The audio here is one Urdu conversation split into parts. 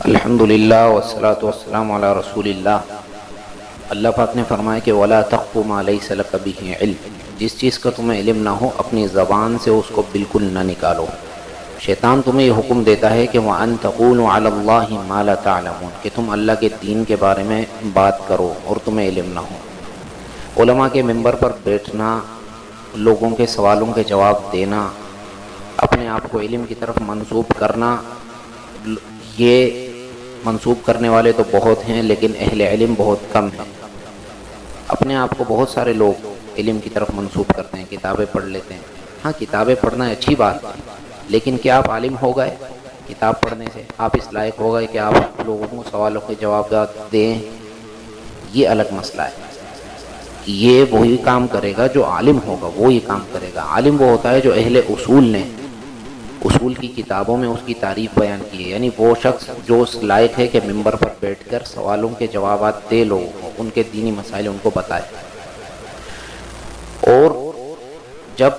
الحمدللہ والصلاۃ والسلام علی رسول اللہ۔ اللہ پاک نے فرمایا کہ وَلَا تَقْفُ مَا لَيْسَ لَكَ بِهِ علم، جس چیز کا تمہیں علم نہ ہو اپنی زبان سے اس کو بالکل نہ نکالو۔ شیطان تمہیں یہ حکم دیتا ہے کہ وَأَن تَقُولُوا عَلَى اللَّهِ مَا لَا تَعْلَمُونَ، کہ تم اللہ کے دین کے بارے میں بات کرو اور تمہیں علم نہ ہو۔ علماء کے منبر پر بیٹھنا، لوگوں کے سوالوں کے جواب دینا، اپنے آپ کو علم کی طرف منسوب کرنا، یہ منسوب کرنے والے تو بہت ہیں لیکن اہل علم بہت کم ہیں۔ اپنے آپ کو بہت سارے لوگ علم کی طرف منسوب کرتے ہیں، کتابیں پڑھ لیتے ہیں۔ ہاں، کتابیں پڑھنا اچھی بات ہے، لیکن کیا آپ عالم ہو گئے کتاب پڑھنے سے؟ آپ اس لائق ہو گئے کہ آپ لوگوں کو سوالوں کے جوابات دیں؟ یہ الگ مسئلہ ہے۔ یہ وہی کام کرے گا جو عالم ہوگا، وہ یہ کام کرے گا۔ عالم وہ ہوتا ہے جو اہل اصول نے اصول کی کتابوں میں اس کی تعریف بیان کی ہے، یعنی وہ شخص جو اس لائق ہے کہ منبر پر بیٹھ کر سوالوں کے جوابات دے لوگوں کو، ان کے دینی مسائل ان کو بتائے۔ اور جب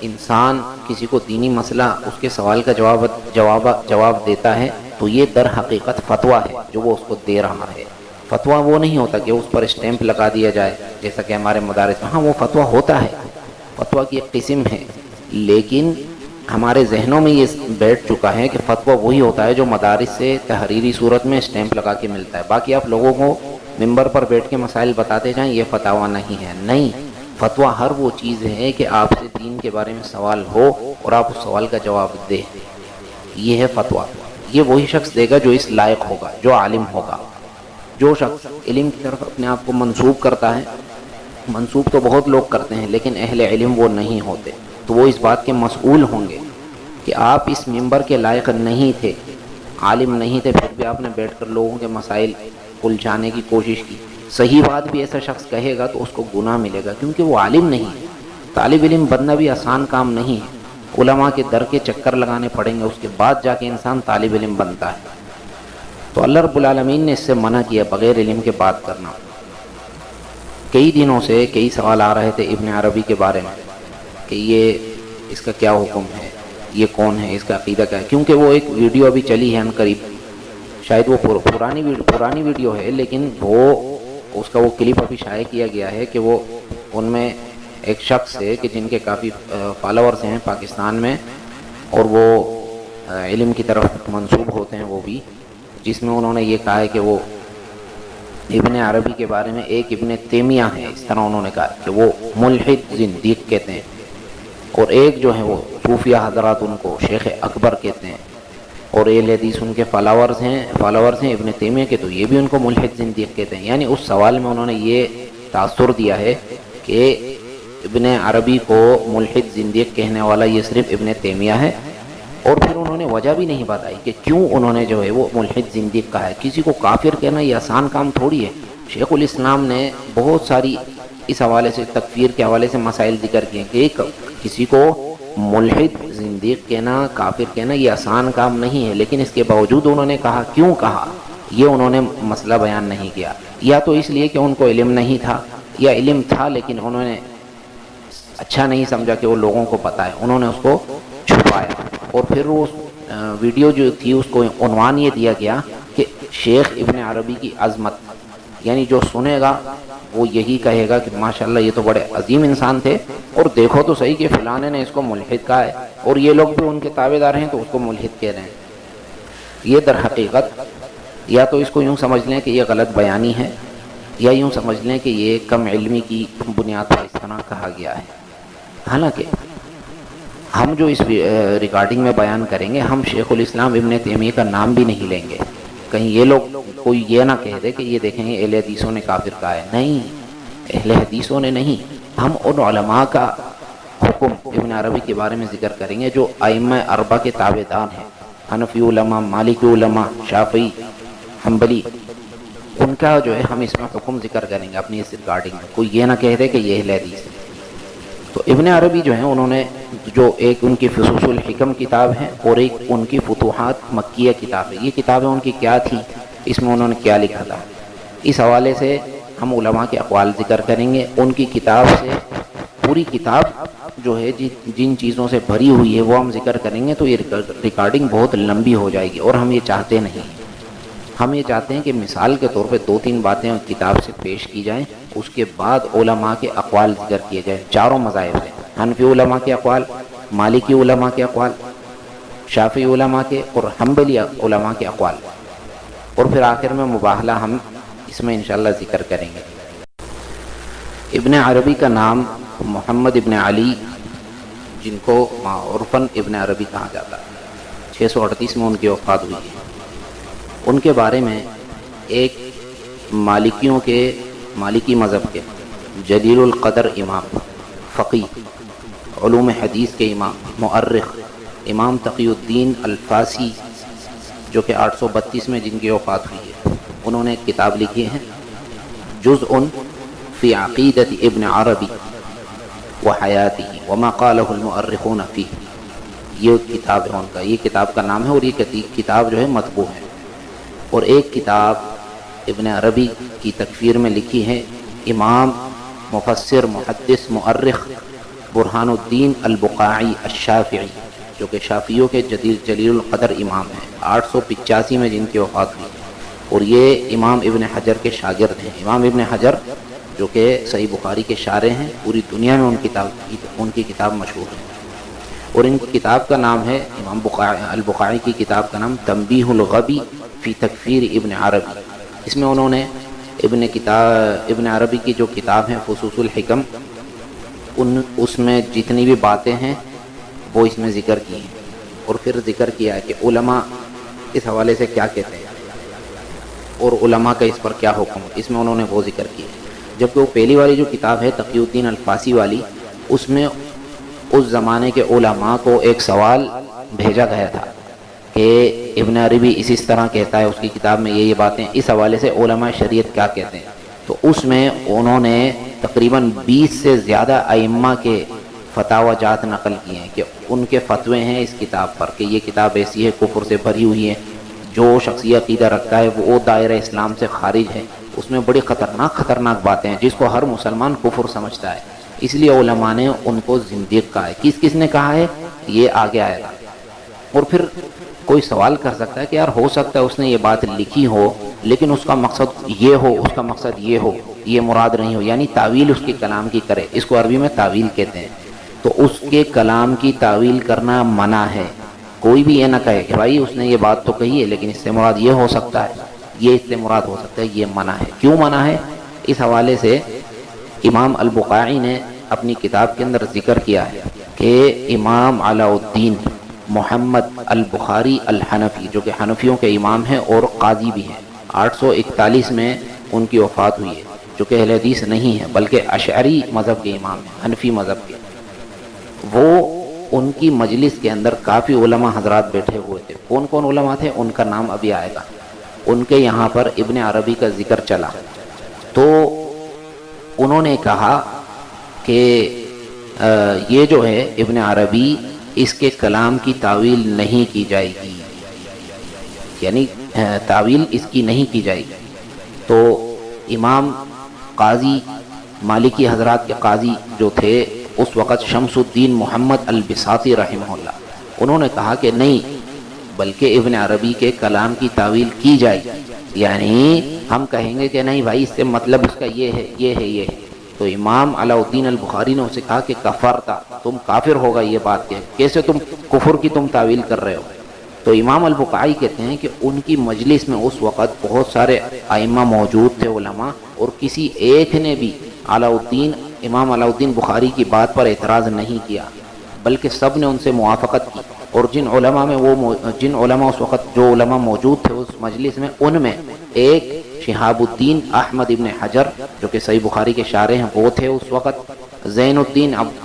انسان کسی کو دینی مسئلہ اس کے سوال کا جواب دیتا ہے تو یہ در حقیقت فتویٰ ہے جو وہ اس کو دے رہا ہے۔ فتویٰ وہ نہیں ہوتا کہ اس پر اسٹیمپ لگا دیا جائے جیسا کہ ہمارے مدارس میں۔ ہاں، وہ فتویٰ ہوتا ہے، فتویٰ کی ایک قسم ہے، لیکن ہمارے ذہنوں میں یہ بیٹھ چکا ہے کہ فتویٰ وہی ہوتا ہے جو مدارس سے تحریری صورت میں اسٹیمپ لگا کے ملتا ہے۔ باقی آپ لوگوں کو منبر پر بیٹھ کے مسائل بتاتے جائیں، یہ فتویٰ نہیں ہے۔ نہیں، فتویٰ ہر وہ چیز ہے کہ آپ سے دین کے بارے میں سوال ہو اور آپ اس سوال کا جواب دیں، یہ ہے فتویٰ۔ یہ وہی شخص دے گا جو اس لائق ہوگا، جو عالم ہوگا۔ جو شخص علم کی طرف اپنے آپ کو منسوب کرتا ہے، منسوب تو بہت لوگ کرتے ہیں لیکن اہل علم وہ نہیں ہوتے، تو وہ اس بات کے مسئول ہوں گے کہ آپ اس منبر کے لائق نہیں تھے، عالم نہیں تھے، پھر بھی آپ نے بیٹھ کر لوگوں کے مسائل الجھانے کی کوشش کی۔ صحیح بات بھی ایسا شخص کہے گا تو اس کو گناہ ملے گا، کیونکہ وہ عالم نہیں ہے۔ طالب علم بننا بھی آسان کام نہیں ہے، علماء کے در کے چکر لگانے پڑیں گے، اس کے بعد جا کے انسان طالب علم بنتا ہے۔ تو اللہ رب العالمین نے اس سے منع کیا بغیر علم کے بات کرنا۔ کئی دنوں سے کئی سوال آ رہے تھے ابن عربی کے بارے میں کہ یہ اس کا کیا حکم ہے، یہ کون ہے، اس کا عقیدہ کیا ہے، کیونکہ وہ ایک ویڈیو ابھی چلی ہے ان قریب، شاید وہ پرانی ویڈیو ہے، لیکن وہ اس کا وہ کلپ ابھی شائع کیا گیا ہے کہ وہ ان میں ایک شخص ہے کہ جن کے کافی فالوورز ہیں پاکستان میں، اور وہ علم کی طرف منسوب ہوتے ہیں وہ بھی، جس میں انہوں نے یہ کہا ہے کہ وہ ابن عربی کے بارے میں ایک ابن تیمیہ ہے، اس طرح انہوں نے کہا کہ وہ ملحد زندیق کہتے ہیں، اور ایک جو ہے وہ صوفیہ حضرات ان کو شیخ اکبر کہتے ہیں، اور اہل حدیث ان کے فالوورز ہیں ابن تیمیہ کے، تو یہ بھی ان کو ملحد زندیق کہتے ہیں۔ یعنی اس سوال میں انہوں نے یہ تاثر دیا ہے کہ ابن عربی کو ملحد زندیق کہنے والا یہ صرف ابن تیمیہ ہے، اور پھر انہوں نے وجہ بھی نہیں بتائی کہ کیوں انہوں نے جو ہے وہ ملحد زندیق کہا ہے۔ کسی کو کافر کہنا یہ آسان کام تھوڑی ہے۔ شیخ الاسلام نے بہت ساری اس حوالے سے تکفیر کے حوالے سے مسائل ذکر کیے کہ کسی کو ملحد زندیق کہنا، کافر کہنا یہ آسان کام نہیں ہے، لیکن اس کے باوجود انہوں نے کہا، کیوں کہا، یہ انہوں نے مسئلہ بیان نہیں کیا۔ یا تو اس لیے کہ ان کو علم نہیں تھا، یا علم تھا لیکن انہوں نے اچھا نہیں سمجھا کہ وہ لوگوں کو پتہ ہے، انہوں نے اس کو چھپایا۔ اور پھر وہ ویڈیو جو تھی اس کو عنوان یہ دیا گیا کہ شیخ ابن عربی کی عظمت، یعنی جو سنے گا وہ یہی کہے گا کہ ماشاءاللہ یہ تو بڑے عظیم انسان تھے، اور دیکھو تو صحیح کہ فلانے نے اس کو ملحد کہا ہے، اور یہ لوگ بھی ان کے تابع دار ہیں تو اس کو ملحد کہہ رہے ہیں۔ یہ در حقیقت یا تو اس کو یوں سمجھ لیں کہ یہ غلط بیانی ہے، یا یوں سمجھ لیں کہ یہ کم علمی کی بنیاد پر اس طرح کہا گیا ہے۔ حالانکہ ہم جو اس ریکارڈنگ میں بیان کریں گے، ہم شیخ الاسلام ابن تیمیہ کا نام بھی نہیں لیں گے، کہیں یہ لوگ کوئی یہ نہ کہہ دے کہ یہ دیکھیں گے اہل حدیثوں نے کافر کہا ہے۔ نہیں، اہل حدیثوں نے نہیں، ہم ان علماء کا حکم ابن عربی کے بارے میں ذکر کریں گے جو ائمہ اربعہ کے تابع دار ہیں، حنفی علماء، مالکی علماء، شافعی، حنبلی، ان کا جو ہے ہم اس میں حکم ذکر کریں گے اپنی اس ریکارڈنگ میں۔ کوئی یہ نہ کہہ دے کہ یہ اہل حدیث ہے۔ تو ابن عربی جو ہیں انہوں نے جو ایک ان کی فصوص الحکم کتاب ہے اور ایک ان کی فتوحات مکیہ کتاب ہے، یہ کتابیں ان کی کیا تھی، اس میں انہوں نے کیا لکھا تھا، اس حوالے سے ہم علماء کے اقوال ذکر کریں گے۔ ان کی کتاب سے پوری کتاب جو ہے جن چیزوں سے بھری ہوئی ہے وہ ہم ذکر کریں گے، تو یہ ریکارڈنگ بہت لمبی ہو جائے گی اور ہم یہ چاہتے نہیں۔ ہم یہ چاہتے ہیں کہ مثال کے طور پہ 2-3 باتیں کتاب سے پیش کی جائیں، اس کے بعد علماء کے اقوال ذکر کیے جائیں۔ چاروں مذاہب ہیں، حنفی علماء کے اقوال، مالکی علماء کے اقوال، شافعی علماء کے اور حنبلی علماء کے اقوال، اور پھر آخر میں مباحلہ ہم اس میں انشاءاللہ ذکر کریں گے۔ ابن عربی کا نام محمد ابن علی، جن کو عرفاً ابن عربی کہا جاتا ہے، 638 میں ان کی وفات ہوئی ہے۔ ان کے بارے میں ایک مالکی مذہب کے جلیل القدر امام، فقیہ، علوم حدیث کے امام، مؤرخ امام تقی الدین الفاسی، جو کہ 832 میں جن کی وفات ہوئی ہے، انہوں نے ایک کتاب لکھی ہے جزء فی عقیدت ابن عربی وحیاتہ وما قالہ المؤرخون فیہ۔ یہ کتاب ہے ان کا، یہ کتاب کا نام ہے، اور یہ کتاب جو ہے مطبوع ہے۔ اور ایک کتاب ابن عربی کی تکفیر میں لکھی ہے امام مفسر محدث مؤرخ برہان الدین البقاعی الشافعی، جو کہ شافعیوں کے جلیل القدر امام ہیں، 885 میں جن کی وفات ہوئی، اور یہ امام ابن حجر کے شاگرد ہیں۔ امام ابن حجر جو کہ صحیح بخاری کے شارح ہیں، پوری دنیا میں ان کی کتاب مشہور ہے، اور ان کی کتاب کا نام ہے امام البقاعی کی کتاب کا نام تنبیہ الغبی فی تکفیر ابن عربی۔ اس میں انہوں نے ابن عربی کی جو کتاب ہے فصوص الحکم، اس میں جتنی بھی باتیں ہیں وہ اس میں ذکر کی ہیں، اور پھر ذکر کیا ہے کہ علماء اس حوالے سے کیا کہتے ہیں اور علماء کا اس پر کیا حکم ہے، اس میں انہوں نے وہ ذکر کیا۔ جبکہ وہ پہلی والی جو کتاب ہے تقی الدین الفاسی والی، اس میں اس زمانے کے علماء کو ایک سوال بھیجا گیا تھا کہ ابن عربی اس طرح کہتا ہے، اس کی کتاب میں یہ باتیں، اس حوالے سے علماء شریعت کیا کہتے ہیں۔ تو اس میں انہوں نے تقریباً 20 سے زیادہ ائمہ کے فتاوی جات نقل کیے ہیں کہ ان کے فتوے ہیں اس کتاب پر کہ یہ کتاب ایسی ہے، کفر سے بھری ہوئی ہے، جو شخصی عقیدہ رکھتا ہے وہ دائرہ اسلام سے خارج ہے۔ اس میں بڑی خطرناک باتیں ہیں جس کو ہر مسلمان کفر سمجھتا ہے، اس لیے علماء نے ان کو زندیق کہا ہے۔ کس نے کہا ہے یہ آگے آئے گا۔ اور پھر کوئی سوال کر سکتا ہے کہ یار ہو سکتا ہے اس نے یہ بات لکھی ہو لیکن اس کا مقصد یہ ہو، اس کا مقصد یہ ہو، یہ مراد نہیں ہو، یعنی تعویل اس کے کلام کی کرے، اس کو عربی میں تعویل کہتے ہیں۔ تو اس کے کلام کی تعویل کرنا منع ہے۔ کوئی بھی یہ نہ کہے کہ بھائی اس نے یہ بات تو کہی ہے لیکن اس سے مراد یہ ہو سکتا ہے، یہ اس سے مراد ہو سکتا ہے، یہ منع ہے۔ کیوں منع ہے؟ اس حوالے سے امام البقاعی نے اپنی کتاب کے اندر ذکر کیا ہے کہ امام علاء الدین محمد البخاری الحنفی، جو کہ حنفیوں کے امام ہیں اور قاضی بھی ہیں، 841 میں ان کی وفات ہوئی ہے، جو کہ اہل حدیث نہیں ہے بلکہ اشعری مذہب کے امام ہیں، حنفی مذہب کے۔ وہ ان کی مجلس کے اندر کافی علماء حضرات بیٹھے ہوئے تھے۔ کون کون علماء تھے ان کا نام ابھی آئے گا۔ ان کے یہاں پر ابن عربی کا ذکر چلا تو انہوں نے کہا کہ یہ جو ہے ابن عربی، اس کے کلام کی تعویل نہیں کی جائے گی، یعنی تعویل اس کی نہیں کی جائے گی۔ تو امام قاضی مالکی حضرات کے قاضی جو تھے اس وقت شمس الدین محمد البساطی رحمہ اللہ، انہوں نے کہا کہ نہیں، بلکہ ابن عربی کے کلام کی تعویل کی جائے گی، یعنی ہم کہیں گے کہ نہیں بھائی اس سے مطلب اس کا یہ ہے، یہ ہے، یہ ہے۔ تو امام علاء الدین البخاری نے اسے کہا کہ کفرتا، تم کافر ہوگا، یہ بات کیسے تم کفر کی تم تعویل کر رہے ہو۔ تو امام البقاعی کہتے ہیں کہ ان کی مجلس میں اس وقت بہت سارے ائمہ موجود تھے، علماء، اور کسی ایک نے بھی امام علاء الدین بخاری کی بات پر اعتراض نہیں کیا، بلکہ سب نے ان سے موافقت کی۔ اور جن علماء اس وقت جو علماء موجود تھے اس مجلس میں، ان میں ایک شہاب الدین احمد ابن حجر جو کہ صحیح بخاری کے شارح ہیں وہ تھے اس وقت،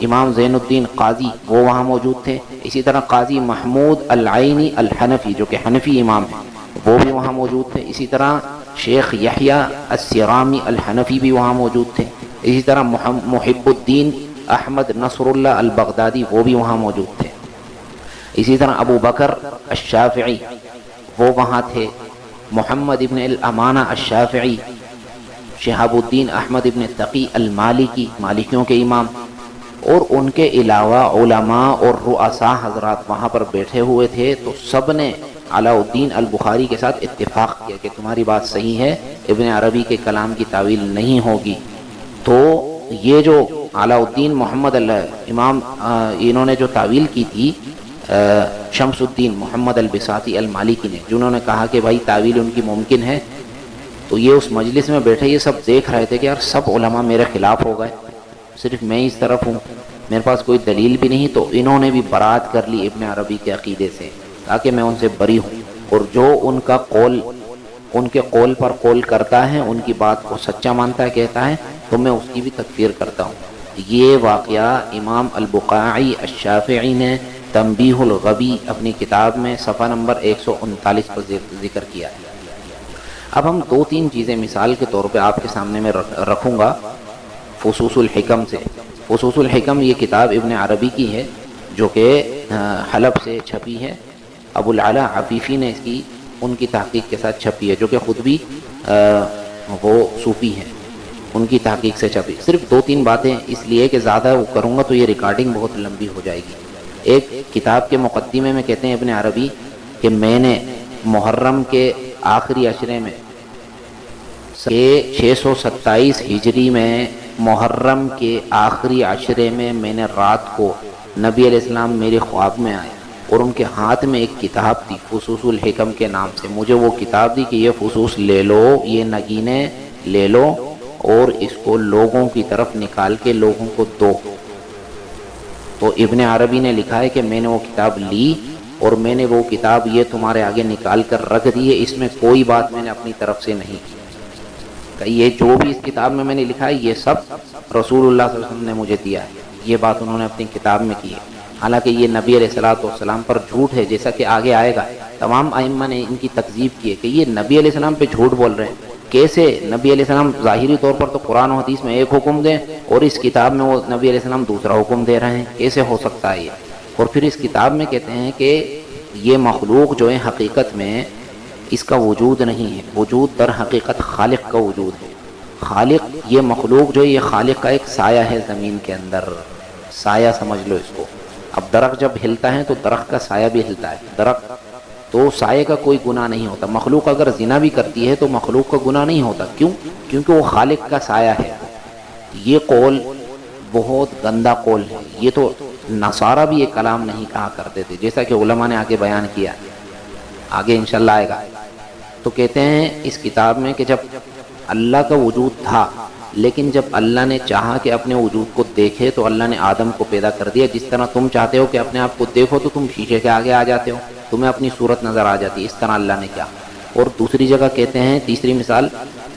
امام زین الدین قاضی وہ وہاں موجود تھے، اسی طرح قاضی محمود العینی الحنفی جو کہ حنفی امام ہیں وہ بھی وہاں موجود تھے، اسی طرح شیخ یحییٰ السرامی الحنفی بھی وہاں موجود تھے، اسی طرح محب الدین احمد نصر اللہ البغدادی وہ بھی وہاں موجود تھے، اسی طرح ابو بکر الشافعی وہ وہاں تھے، محمد ابن الامانہ الشافعی، شہاب الدین احمد ابن تقی المالکی مالکیوں کے امام، اور ان کے علاوہ علماء اور رؤساء حضرات وہاں پر بیٹھے ہوئے تھے، تو سب نے علاء الدین البخاری کے ساتھ اتفاق کیا کہ تمہاری بات صحیح ہے، ابن عربی کے کلام کی تعویل نہیں ہوگی۔ تو یہ جو علاء الدین محمد امام انہوں نے جو تعویل کی تھی شمس الدین محمد البساطی المالکی نے، جنہوں نے کہا کہ بھائی تعویل ان کی ممکن ہے، تو یہ اس مجلس میں بیٹھے یہ سب دیکھ رہے تھے کہ یار سب علماء میرے خلاف ہو گئے، صرف میں اس طرف ہوں، میرے پاس کوئی دلیل بھی نہیں، تو انہوں نے بھی برات کر لی ابن عربی کے عقیدے سے تاکہ میں ان سے بری ہوں، اور جو ان کا قول ان کے قول پر قول کرتا ہے، ان کی بات کو سچا مانتا ہے، کہتا ہے، تو میں اس کی بھی تکفیر کرتا ہوں۔ یہ واقعہ امام البقاعی الشافعی نے تنبیہ الغبی اپنی کتاب میں صفحہ نمبر 139 پر ذکر کیا ہے۔ اب ہم دو تین چیزیں مثال کے طور پہ آپ کے سامنے میں رکھوں گا فصوص الحکم سے۔ فصوص الحکم یہ کتاب ابن عربی کی ہے جو کہ حلب سے چھپی ہے، ابو العلا عفیفی نے اس کی ان کی تحقیق کے ساتھ چھپی ہے، جو کہ خود بھی وہ صوفی ہیں، ان کی تحقیق سے چھپی۔ صرف دو تین باتیں اس لیے کہ زیادہ وہ کروں گا تو یہ ریکارڈنگ بہت لمبی ہو جائے گی۔ ایک کتاب کے مقدمے میں کہتے ہیں ابن عربی کہ میں نے محرم کے آخری عشرے میں 627 ہجری میں محرم کے آخری عشرے میں نے رات کو نبی علیہ السلام میرے خواب میں آئے اور ان کے ہاتھ میں ایک کتاب تھی فصوص الحکم کے نام سے، مجھے وہ کتاب دی کہ یہ فصوص لے لو، یہ نگینے لے لو اور اس کو لوگوں کی طرف نکال کے لوگوں کو دو۔ تو ابن عربی نے لکھا ہے کہ میں نے وہ کتاب لی اور میں نے وہ کتاب یہ تمہارے آگے نکال کر رکھ دی ہے، اس میں کوئی بات میں نے اپنی طرف سے نہیں کی، کہ یہ جو بھی اس کتاب میں نے لکھا ہے یہ سب رسول اللہ صلی اللہ علیہ وسلم نے مجھے دیا ہے، یہ بات انہوں نے اپنی کتاب میں کی ہے۔ حالانکہ یہ نبی علیہ الصلوۃ والسلام پر جھوٹ ہے، جیسا کہ آگے آئے گا۔ تمام ائمہ نے ان کی تکذیب کی ہے کہ یہ نبی علیہ السلام پہ جھوٹ بول رہے ہیں۔ کیسے نبی علیہ السلام ظاہری طور پر تو قرآن و حدیث میں ایک حکم دیں اور اس کتاب میں وہ نبی علیہ السلام دوسرا حکم دے رہے ہیں، کیسے ہو سکتا ہے یہ؟ اور پھر اس کتاب میں کہتے ہیں کہ یہ مخلوق جو ہے حقیقت میں اس کا وجود نہیں ہے، وجود در حقیقت خالق کا وجود ہے۔ خالق یہ مخلوق جو ہے یہ خالق کا ایک سایہ ہے زمین کے اندر، سایہ سمجھ لو اس کو۔ اب درخت جب ہلتا ہے تو درخت کا سایہ بھی ہلتا ہے، درخت تو سائے کا کوئی گناہ نہیں ہوتا۔ مخلوق اگر زنا بھی کرتی ہے تو مخلوق کا گناہ نہیں ہوتا، کیوں؟ کیونکہ وہ خالق کا سایہ ہے۔ یہ قول بہت گندا قول ہے، یہ تو نصارہ بھی یہ کلام نہیں کہا کرتے تھے، جیسا کہ علماء نے آگے بیان کیا، آگے انشاءاللہ آئے گا۔ تو کہتے ہیں اس کتاب میں کہ جب اللہ کا وجود تھا، لیکن جب اللہ نے چاہا کہ اپنے وجود کو دیکھے تو اللہ نے آدم کو پیدا کر دیا، جس طرح تم چاہتے ہو کہ اپنے آپ کو دیکھو تو تم شیشے کے آگے آ جاتے ہو، تمہیں اپنی صورت نظر آ جاتی، اس طرح اللہ نے کیا۔ اور دوسری جگہ کہتے ہیں، تیسری مثال،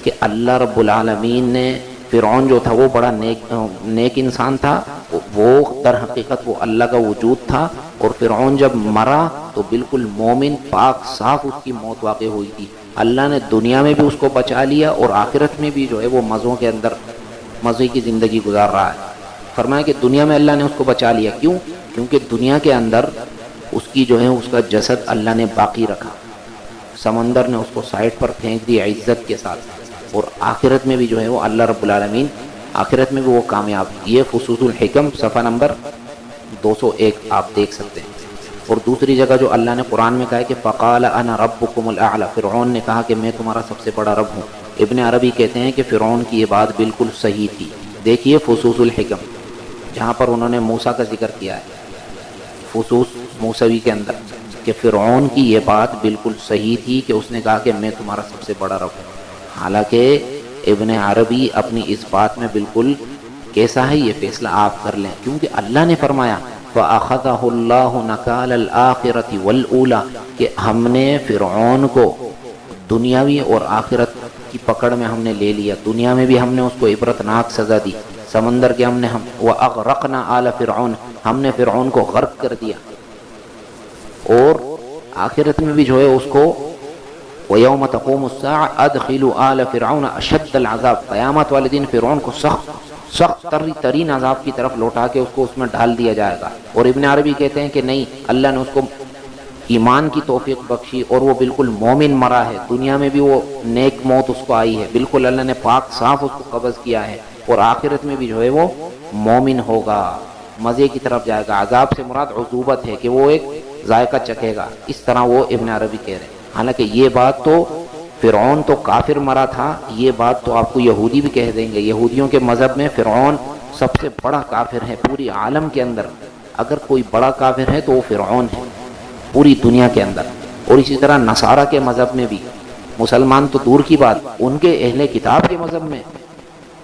کہ اللہ رب العالمین نے فرعون جو تھا وہ بڑا نیک انسان تھا، وہ در حقیقت وہ اللہ کا وجود تھا، اور فرعون جب مرا تو بالکل مومن پاک صاف اس کی موت واقع ہوئی تھی۔ اللہ نے دنیا میں بھی اس کو بچا لیا اور آخرت میں بھی جو ہے وہ مزوں کے اندر مزے کی زندگی گزار رہا ہے۔ فرمایا کہ دنیا میں اللہ نے اس کو بچا لیا، کیوں؟ کیونکہ دنیا کے اندر اس کی جو ہے اس کا جسد اللہ نے باقی رکھا، سمندر نے اس کو سائڈ پر پھینک دیا عزت کے ساتھ، اور آخرت میں بھی جو ہے وہ اللہ رب العالمین آخرت میں بھی وہ کامیاب۔ یہ فصوص الحکم صفحہ نمبر 201 آپ دیکھ سکتے ہیں۔ اور دوسری جگہ جو اللہ نے قرآن میں کہا ہے کہ فقال انا ربکم الاعلی، فرعون نے کہا کہ میں تمہارا سب سے بڑا رب ہوں۔ ابن عربی کہتے ہیں کہ فرعون کی یہ بات بالکل صحیح تھی۔ دیکھیے فصوص الحکم جہاں پر انہوں نے موسیٰ کا ذکر کیا ہے، فصوص موسوی کے اندر، کہ فرعون کی یہ بات بالکل صحیح تھی کہ اس نے کہا کہ میں تمہارا سب سے بڑا رب ہوں۔ حالانکہ ابن عربی اپنی اس بات میں بالکل کیسا ہے یہ فیصلہ آپ کر لیں، کیونکہ اللہ نے فرمایا فَأَخَذَهُ اللَّهُ نَكَالَ الْآخِرَةِ وَالْأُولَى، کہ ہم نے فرعون کو دنیاوی اور آخرت کی پکڑ میں ہم نے لے لیا، دنیا میں بھی ہم نے اس کو عبرتناک سزا دی، سمندر کے ہم وَأَغْرَقْنَا آلَ فِرْعَوْنَ، ہم نے فرعون کو غرق کر دیا، اور آخرت میں بھی جو ہے اس کو وَيَوْمَ تَقُومُ السَّاعَةُ أَدْخِلُوا آلَ فِرْعَوْنَ أَشَدَّ الْعَذَابِ، قیامت والے دن فرعون کو سخت ترین عذاب کی طرف لوٹا کے اس کو اس میں ڈال دیا جائے گا۔ اور ابن عربی کہتے ہیں کہ نہیں، اللہ نے اس کو ایمان کی توفیق بخشی اور وہ بالکل مومن مرا ہے، دنیا میں بھی وہ نیک موت اس کو آئی ہے، بالکل اللہ نے پاک صاف اس کو قبض کیا ہے، اور آخرت میں بھی جو ہے وہ مومن ہوگا۔ مزے کی طرف جائے گا. عذاب سے مراد عذوبت ہے کہ وہ ایک ذائقہ چکھے گا. اس طرح وہ ابن عربی کہہ رہے ہیں. حالانکہ یہ بات تو فرعون تو کافر مرا تھا، یہ بات تو آپ کو یہودی بھی کہہ دیں گے. یہودیوں کے مذہب میں فرعون سب سے بڑا کافر ہے پوری عالم کے اندر. اگر کوئی بڑا کافر ہے تو وہ فرعون ہے پوری دنیا کے اندر. اور اسی طرح نصارہ کے مذہب میں بھی، مسلمان تو دور کی بات، ان کے اہل کتاب کے مذہب میں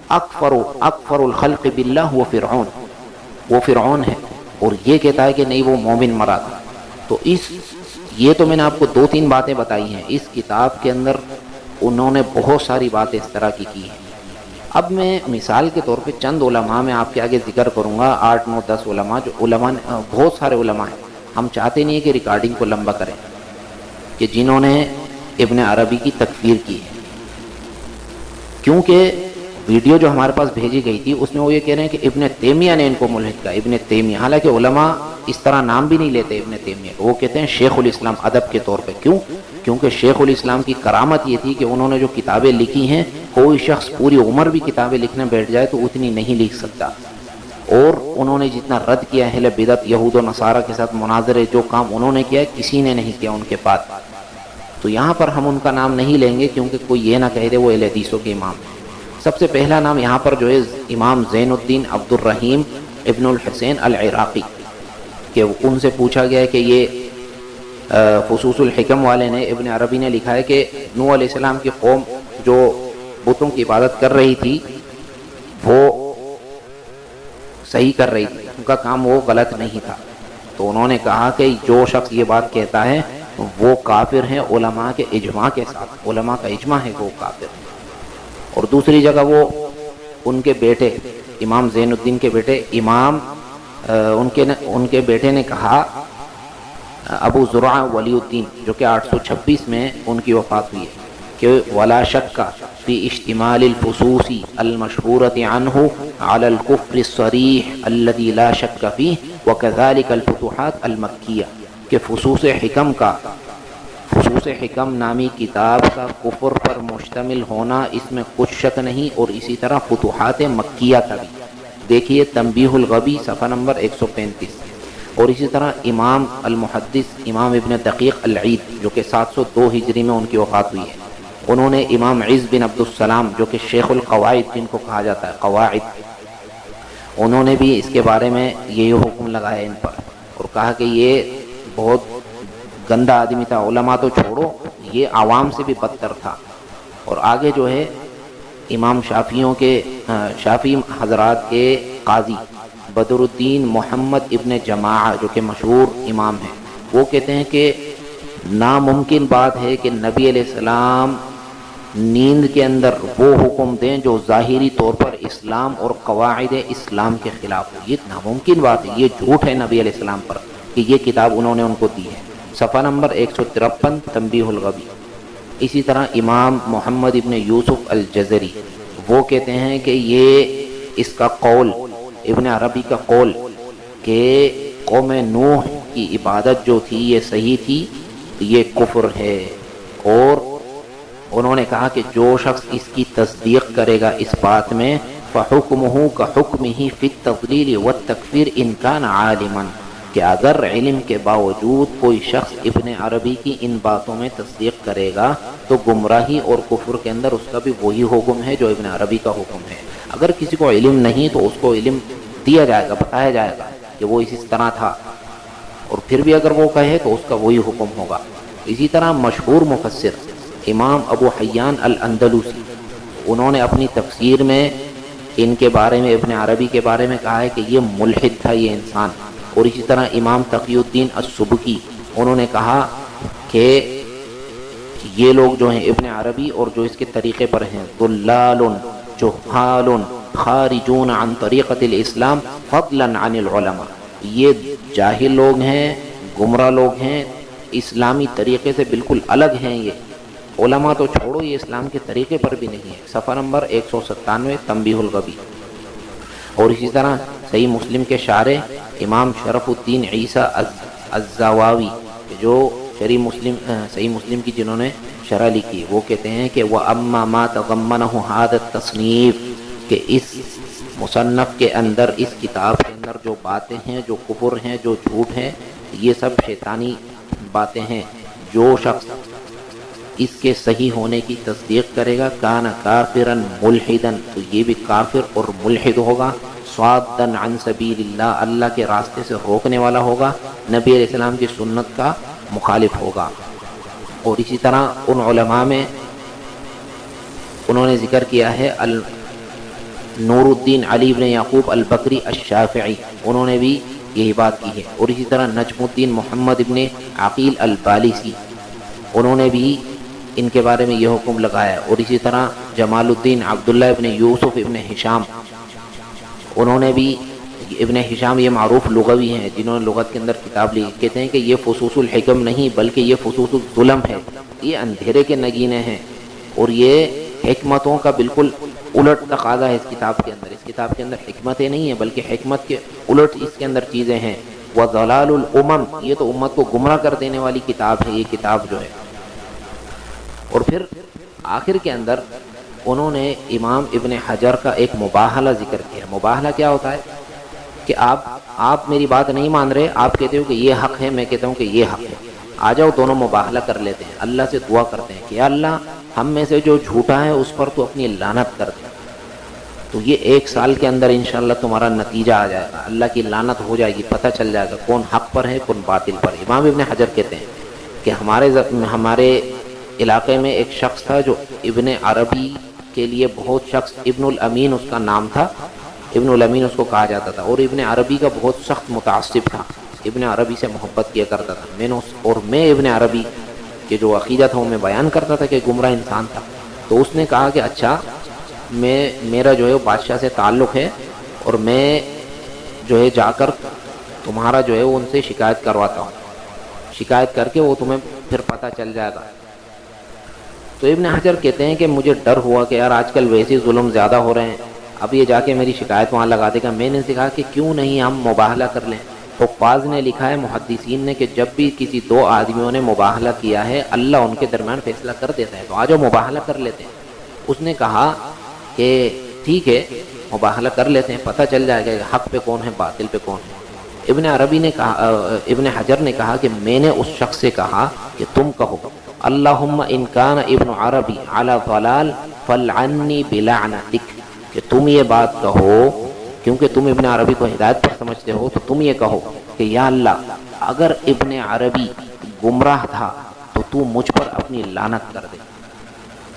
اکفر الخلق باللہ وہ فرعون ہے. اور یہ کہتا ہے کہ نہیں وہ مومن مرا تھا. تو یہ تو میں نے آپ کو 2-3 باتیں بتائی ہیں. اس کتاب کے اندر انہوں نے بہت ساری باتیں اس طرح کی ہیں. اب میں مثال کے طور پہ چند علماء میں آپ کے آگے ذکر کروں گا، 8 9 10 علماء، جو علماء بہت سارے علماء ہیں. ہم چاہتے نہیں کہ ریکارڈنگ کو لمبا کریں، کہ جنہوں نے ابن عربی کی تکفیر کی ہے. کیونکہ ویڈیو جو ہمارے پاس بھیجی گئی تھی اس میں وہ یہ کہہ رہے ہیں کہ ابن تیمیہ نے ان کو ملحد کہا. ابن تیمیہ، حالانکہ علماء اس طرح نام بھی نہیں لیتے ابن تیمیہ، وہ کہتے ہیں شیخ الاسلام ادب کے طور پہ. کیونکہ شیخ الاسلام کی کرامت یہ تھی کہ انہوں نے جو کتابیں لکھی ہیں، کوئی شخص پوری عمر بھی کتابیں لکھنے بیٹھ جائے تو اتنی نہیں لکھ سکتا. اور انہوں نے جتنا رد کیا اہل بدعت یہود و نصارہ کے ساتھ مناظرے، جو کام انہوں نے کیا کسی نے نہیں کیا ان کے بعد. تو یہاں پر ہم ان کا نام نہیں لیں گے کیونکہ کوئی یہ نہ کہہ دے وہ اہل حدیثوں کے امام ہیں. سب سے پہلا نام یہاں پر جو ہے امام زین الدین عبد الرحیم ابن الحسین العراقی، کہ ان سے پوچھا گیا ہے کہ یہ فصوص الحکم والے نے، ابن عربی نے لکھا ہے کہ نوح علیہ السلام کی قوم جو بتوں کی عبادت کر رہی تھی وہ صحیح کر رہی تھی، ان کا کام وہ غلط نہیں تھا. تو انہوں نے کہا کہ جو شخص یہ بات کہتا ہے وہ کافر ہیں علماء کے اجماع کے ساتھ. علماء کا اجماع ہے کہ وہ کافر ہے. اور دوسری جگہ وہ ان کے بیٹے امام زین الدین کے بیٹے ان کے بیٹے نے کہا، ابو زرع ولی الدین، جو کہ 826 میں ان کی وفات ہوئی ہے، کہ ولا شک فی اشتمال الفصوص المشہورۃ عنہ علی الکفر الصریح الذی لا شک فیہ وکذلک الفتوحات المکیہ، کہ فصوص حکم نامی کتاب کا کفر پر مشتمل ہونا اس میں کچھ شک نہیں، اور اسی طرح فتوحات مکیہ کا بھی. دیکھیے تنبیہ الغبی صفحہ نمبر 135. اور اسی طرح امام المحدث امام ابن دقیق العید، جو کہ 702 ہجری میں ان کی وفات ہوئی ہے، انہوں نے امام عز بن عبد السلام، جو کہ شیخ القواعد جن کو کہا جاتا ہے قواعد، انہوں نے بھی اس کے بارے میں یہی حکم لگایا ان پر، اور کہا کہ یہ بہت گندا آدمی تھا. علماء تو چھوڑو، یہ عوام سے بھی بدتر تھا. اور آگے جو ہے امام شافعی حضرات کے قاضی بدر الدین محمد ابن جماعہ، جو کہ مشہور امام ہیں، وہ کہتے ہیں کہ ناممکن بات ہے کہ نبی علیہ السلام نیند کے اندر وہ حکم دیں جو ظاہری طور پر اسلام اور قواعد اسلام کے خلاف ہو. یہ ناممکن بات ہے، یہ جھوٹ ہے نبی علیہ السلام پر کہ یہ کتاب انہوں نے ان کو دی ہے. صفحہ نمبر 153 تنبیہ الغبی. اسی طرح امام محمد ابن یوسف الجزری، وہ کہتے ہیں کہ یہ اس کا قول، ابن عربی کا قول، کہ قوم نوح کی عبادت جو تھی یہ صحیح تھی، یہ کفر ہے. اور انہوں نے کہا کہ جو شخص اس کی تصدیق کرے گا اس بات میں، فحکمہ کحکمہ فی التضلیل والتکفیر ان کان عالما، کہ اگر علم کے باوجود کوئی شخص ابن عربی کی ان باتوں میں تصدیق کرے گا تو گمراہی اور کفر کے اندر اس کا بھی وہی حکم ہے جو ابن عربی کا حکم ہے. اگر کسی کو علم نہیں تو اس کو علم دیا جائے گا، بتایا جائے گا کہ وہ اسی طرح تھا، اور پھر بھی اگر وہ کہے تو اس کا وہی حکم ہوگا. اسی طرح مشہور مفسر امام ابو حیان الاندلسی، انہوں نے اپنی تفسیر میں ان کے بارے میں، ابن عربی کے بارے میں کہا ہے کہ یہ ملحد تھا یہ انسان. اور اسی طرح امام تقی الدین السبکی، انہوں نے کہا کہ یہ لوگ جو ہیں ابن عربی اور جو اس کے طریقے پر ہیں، ضلال جہال خارجون عن طریقۃ الاسلام فضلا عن العلماء، یہ جاہل لوگ ہیں، گمراہ لوگ ہیں، اسلامی طریقے سے بالکل الگ ہیں. یہ علماء تو چھوڑو، یہ اسلام کے طریقے پر بھی نہیں ہے. صفحہ نمبر 197 تنبیہ الغبی. اور اسی طرح صحیح مسلم کے شارح امام شرف الدین عیسیٰ الزواوی، جو صحیح مسلم کی جنہوں نے شرح لکھی، وہ کہتے ہیں کہ وَأَمَّا مَا تَضَمَّنَهُ هَذَا التَّصْنِيفُ، کہ اس مصنف کے اندر، اس کتاب کے اندر جو جو باتیں ہیں، جو کفر ہیں، جو جھوٹ ہیں، یہ سب شیطانی باتیں ہیں. جو شخص اس کے صحیح ہونے کی تصدیق کرے گا کان کافرن ملحدن، تو یہ بھی کافر اور ملحد ہوگا. صادن عن سبیل اللہ، اللہ کے راستے سے روکنے والا ہوگا، نبی علیہ السلام کی سنت کا مخالف ہوگا. اور اسی طرح ان علماء میں انہوں نے ذکر کیا ہے نور الدین علی بن یعقوب البکری الشافعی، انہوں نے بھی یہی بات کی ہے. اور اسی طرح نجم الدین محمد ابن عقیل البالسی، انہوں نے بھی ان کے بارے میں یہ حکم لگایا. اور اسی طرح جمال الدین عبداللہ ابن یوسف ابن ہشام، انہوں نے بھی، ابن ہشام یہ معروف لغوی ہیں جنہوں نے لغت کے اندر کتاب لکھی، کہتے ہیں کہ یہ فصوص الحکم نہیں بلکہ یہ فصوص الظلم ہے، یہ اندھیرے کے نگینے ہیں، اور یہ حکمتوں کا بالکل الٹ تقاضا ہے اس کتاب کے اندر. اس کتاب کے اندر حکمتیں نہیں ہیں بلکہ حکمت کے الٹ اس کے اندر چیزیں ہیں. وَضَلَالُ الْأُمَمِ، یہ تو امت کو گمراہ کر دینے والی کتاب ہے یہ کتاب جو ہے. اور پھر آخر کے اندر انہوں نے امام ابن حجر کا ایک مباہلہ ذکر کیا. مباہلہ کیا ہوتا ہے کہ آپ میری بات نہیں مان رہے، آپ کہتے ہو کہ یہ حق ہے، میں کہتا ہوں کہ یہ حق ہے، آ جاؤ دونوں مباہلہ کر لیتے ہیں. اللہ سے دعا کرتے ہیں کہ یا اللہ ہم میں سے جو جھوٹا ہے اس پر تو اپنی لعنت کر دے. تو یہ 1 سال کے اندر انشاءاللہ تمہارا نتیجہ آ جائے گا، اللہ کی لعنت ہو جائے گی، پتہ چل جائے گا کون حق پر ہے کون باطل پر. امام ابن حجر کہتے ہیں کہ ہمارے علاقے میں ایک شخص تھا جو ابن عربی کے لیے بہت شخص، ابن الامین اس کا نام تھا، ابن الامین اس کو کہا جاتا تھا، اور ابن عربی کا بہت سخت متعصب تھا، ابن عربی سے محبت کیا کرتا تھا. میں ابن عربی کہ جو عقیدہ تھا وہ میں بیان کرتا تھا کہ گمراہ انسان تھا. تو اس نے کہا کہ اچھا میرا جو ہے وہ بادشاہ سے تعلق ہے اور میں جو ہے جا کر تمہارا جو ہے وہ ان سے شکایت کرواتا ہوں، شکایت کر کے وہ تمہیں پھر پتہ چل جائے گا. تو ابن حجر کہتے ہیں کہ مجھے ڈر ہوا کہ یار آج کل ویسے ظلم زیادہ ہو رہے ہیں، اب یہ جا کے میری شکایت وہاں لگا دے گا. میں نے کہا کہ کیوں نہیں ہم مباہلہ کر لیں. حفاظ نے لکھا ہے، محدثین نے، کہ جب بھی کسی 2 آدمیوں نے مباہلہ کیا ہے اللہ ان کے درمیان فیصلہ کر دیتا ہے، تو آ جاؤ مباہلہ کر لیتے ہیں. اس نے کہا کہ ٹھیک ہے مباہلہ کر لیتے ہیں، پتہ چل جائے گا کہ حق پہ کون ہے باطل پہ کون ہے. ابن حجر نے کہا کہ میں نے اس شخص سے کہا کہ تم کہو اللہم ان کان ابن عربی علی ضلال فلعنی بلعنتک، کہ تم یہ بات کہو کیونکہ تم ابن عربی کو ہدایت پر سمجھتے ہو، تو تم یہ کہو کہ یا اللہ اگر ابن عربی گمراہ تھا تو تو مجھ پر اپنی لعنت کر دے.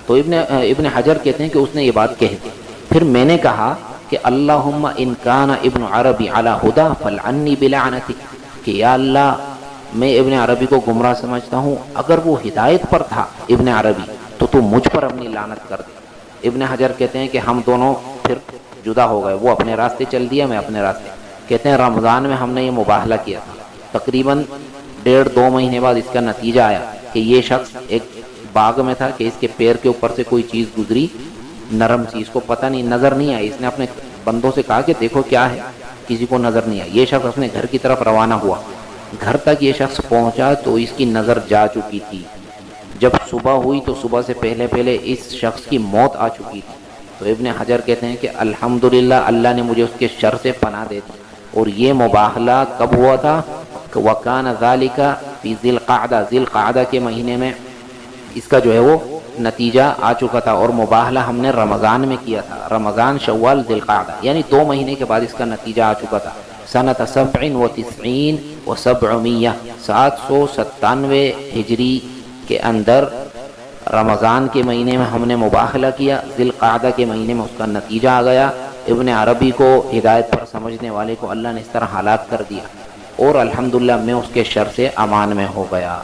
تو ابن حجر کہتے ہیں کہ اس نے یہ بات کہہ دی. پھر میں نے کہا کہ اللہم ان کان ابن عربی علی ہدی فلعنی بلعنتک، کہ یا اللہ میں ابن عربی کو گمراہ سمجھتا ہوں، اگر وہ ہدایت پر تھا ابن عربی تو مجھ پر اپنی لعنت کر دے. ابن حجر کہتے ہیں کہ ہم دونوں پھر جدا ہو گئے، وہ اپنے راستے چل دیا، میں اپنے راستے. کہتے ہیں رمضان میں ہم نے یہ مباہلہ کیا تھا، تقریباً 1.5-2 مہینے بعد اس کا نتیجہ آیا کہ یہ شخص ایک باغ میں تھا کہ اس کے پیر کے اوپر سے کوئی چیز گزری نرم سی، اس کو پتہ نہیں، نظر نہیں آئی. اس نے اپنے بندوں سے کہا کہ دیکھو کیا ہے، کسی کو نظر نہیں آئی. یہ شخص اپنے گھر کی طرف روانہ ہوا. گھر تک یہ شخص پہنچا تو اس کی نظر جا چکی تھی. جب صبح ہوئی تو صبح سے پہلے اس شخص کی موت آ چکی تھی. تو ابن حجر کہتے ہیں کہ الحمدللہ اللہ نے مجھے اس کے شر سے پناہ دے دی. اور یہ مباہلہ کب ہوا تھا؟ وَكَانَ ذَلِكَ فِي ذِي الْقَعْدَةِ، ذی القعدہ کے مہینے میں اس کا جو ہے وہ نتیجہ آ چکا تھا. اور مباہلہ ہم نے رمضان میں کیا تھا، رمضان شوال ذی القعدہ، یعنی 2 مہینے کے بعد اس کا نتیجہ آ چکا تھا. سنۃ 97 و 700، 797 ہجری کے اندر رمضان کے مہینے میں ہم نے مباہلہ کیا، ذی القعدہ کے مہینے میں اس کا نتیجہ آ گیا. ابن عربی کو ہدایت پر سمجھنے والے کو اللہ نے اس طرح ہلاک کر دیا، اور الحمدللہ میں اس کے شر سے امان میں ہو گیا.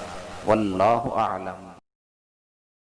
واللہ اعلم.